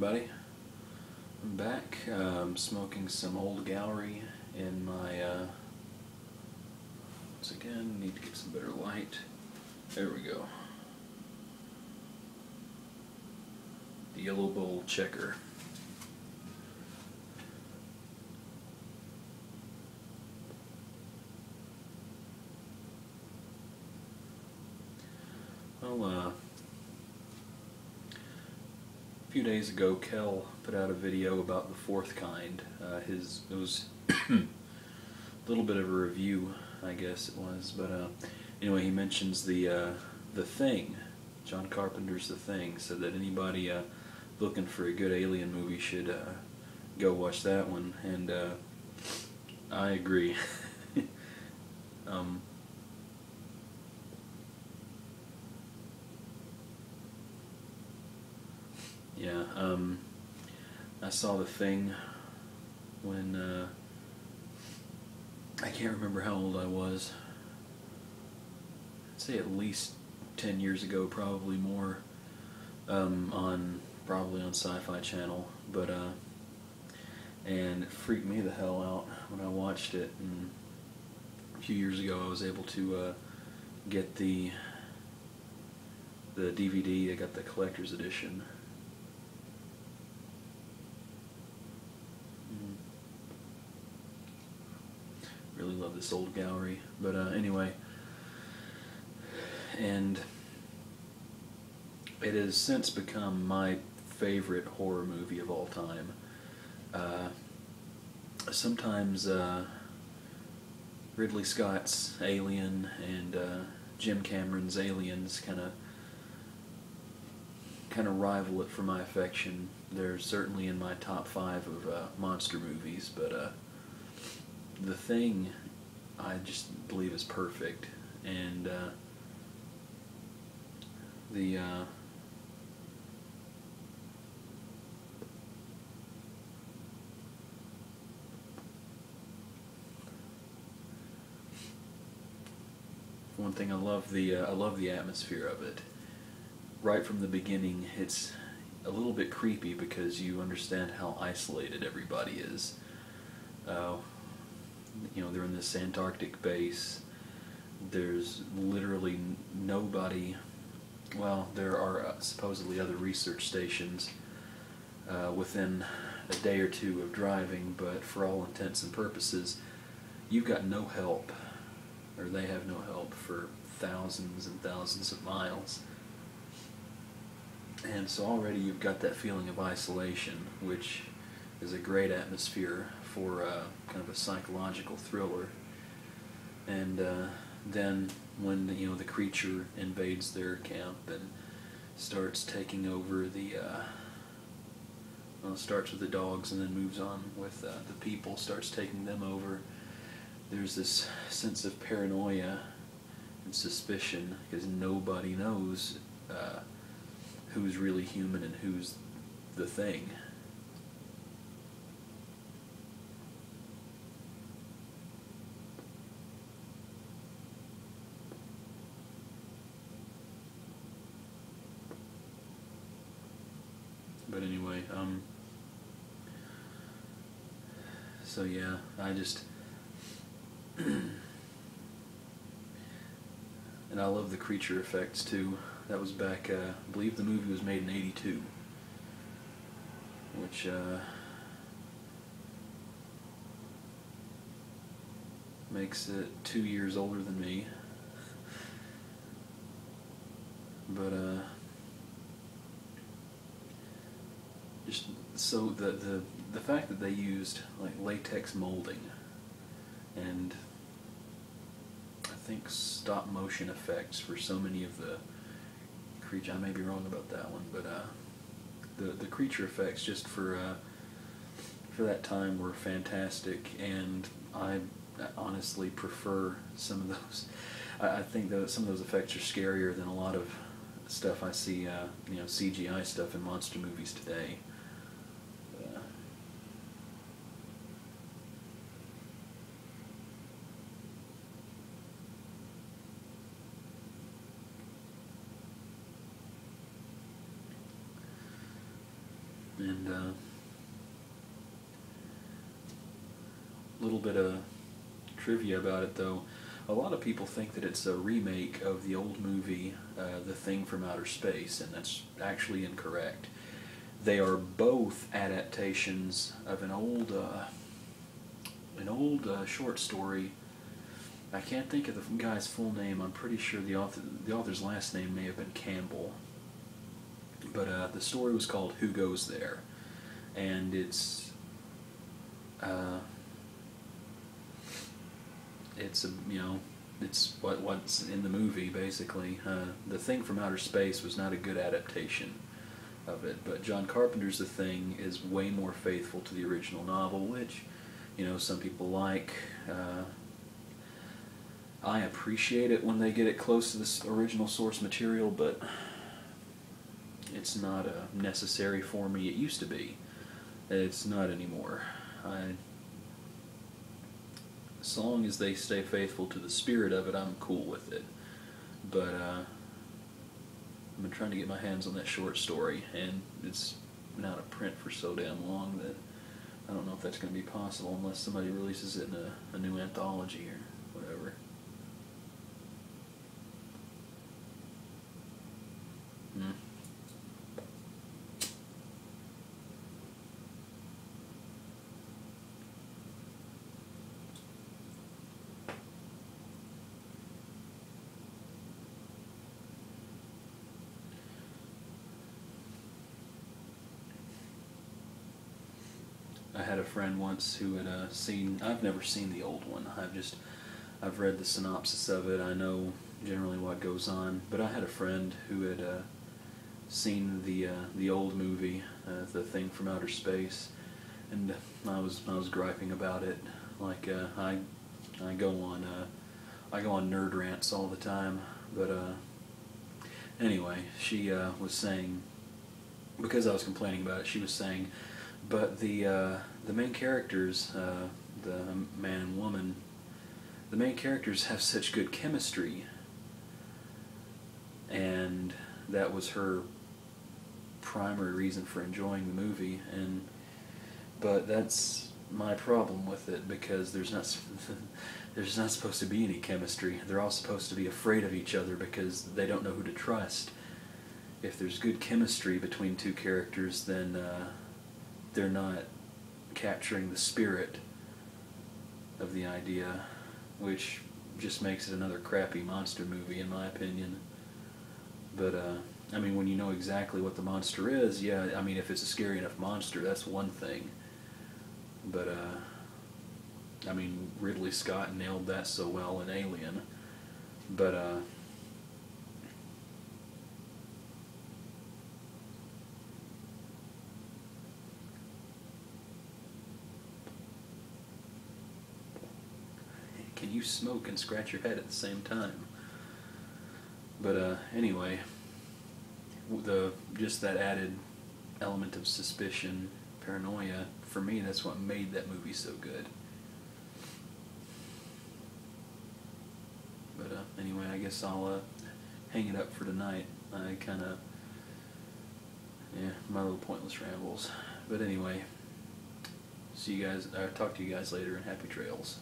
everybody. I'm back. Smoking some old gallery in my, once again, need to get some better light. There we go. The Yellow Bowl Checker. Well, a few days ago, Kel put out a video about the fourth kind. It was a little bit of a review, I guess it was, but anyway, he mentions the Thing, John Carpenter's The Thing, said that anybody looking for a good alien movie should go watch that one, and I agree. Yeah, I saw The Thing when, I can't remember how old I was. I'd say at least 10 years ago, probably more, probably on Sci-Fi Channel, but, and it freaked me the hell out when I watched it, and a few years ago I was able to, get the DVD. I got the collector's edition. Really love this old gallery, but anyway, and it has since become my favorite horror movie of all time. Sometimes Ridley Scott's Alien and Jim Cameron's Aliens kind of rival it for my affection. They're certainly in my top 5 of monster movies, but The Thing, I just believe, is perfect, and one thing I love the atmosphere of it. Right from the beginning, it's a little bit creepy because you understand how isolated everybody is. You know, they're in this Antarctic base. There's literally nobody. Well, there are supposedly other research stations within a day or two of driving, but for all intents and purposes, you've got no help, or they have no help for thousands and thousands of miles. And so already you've got that feeling of isolation, which is a great atmosphere for kind of a psychological thriller. And then when the creature invades their camp and starts taking over well, it starts with the dogs and then moves on with the people, starts taking them over. There's this sense of paranoia and suspicion because nobody knows who's really human and who's the thing. But anyway, so yeah, I just, and I love the creature effects too. That was back, I believe the movie was made in '82, which, makes it 2 years older than me. But, just so the fact that they used like latex molding and I think stop motion effects for so many of the creature, I may be wrong about that one, but the creature effects just for that time were fantastic, and I honestly prefer some of those. I think that some of those effects are scarier than a lot of stuff I see, CGI stuff in monster movies today. And a little bit of trivia about it, though. A lot of people think that it's a remake of the old movie, The Thing from Outer Space, and that's actually incorrect. They are both adaptations of an old short story. I can't think of the guy's full name. I'm pretty sure the author's last name may have been Campbell. But the story was called Who Goes There? And it's it's what's in the movie, basically. The Thing from Outer Space was not a good adaptation of it, but John Carpenter's The Thing is way more faithful to the original novel, which, some people like. I appreciate it when they get it close to this original source material, but it's not necessary for me. It used to be. It's not anymore. As long as they stay faithful to the spirit of it, I'm cool with it. But I've been trying to get my hands on that short story, and it's been out of print for so damn long that I don't know if that's going to be possible unless somebody releases it in a new anthology or whatever. I had a friend once who had I've never seen the old one. I've read the synopsis of it. I know generally what goes on. But I had a friend who had seen the old movie, The Thing from Outer Space, and I was griping about it. Like I go on nerd rants all the time. But anyway, she was saying, because I was complaining about it, she was saying, but the main characters, the man and woman, the main characters have such good chemistry, and that was her primary reason for enjoying the movie. But that's my problem with it, because there's not supposed to be any chemistry. They're all supposed to be afraid of each other because they don't know who to trust. If there's good chemistry between two characters, then they're not capturing the spirit of the idea, which just makes it another crappy monster movie, in my opinion. But when you know exactly what the monster is, yeah, if it's a scary enough monster, that's one thing. But Ridley Scott nailed that so well in Alien. But can you smoke and scratch your head at the same time? But anyway, just that added element of suspicion, paranoia, for me, that's what made that movie so good. But anyway, I guess I'll hang it up for tonight. I kind of, my little pointless rambles. But anyway, talk to you guys later, and happy trails.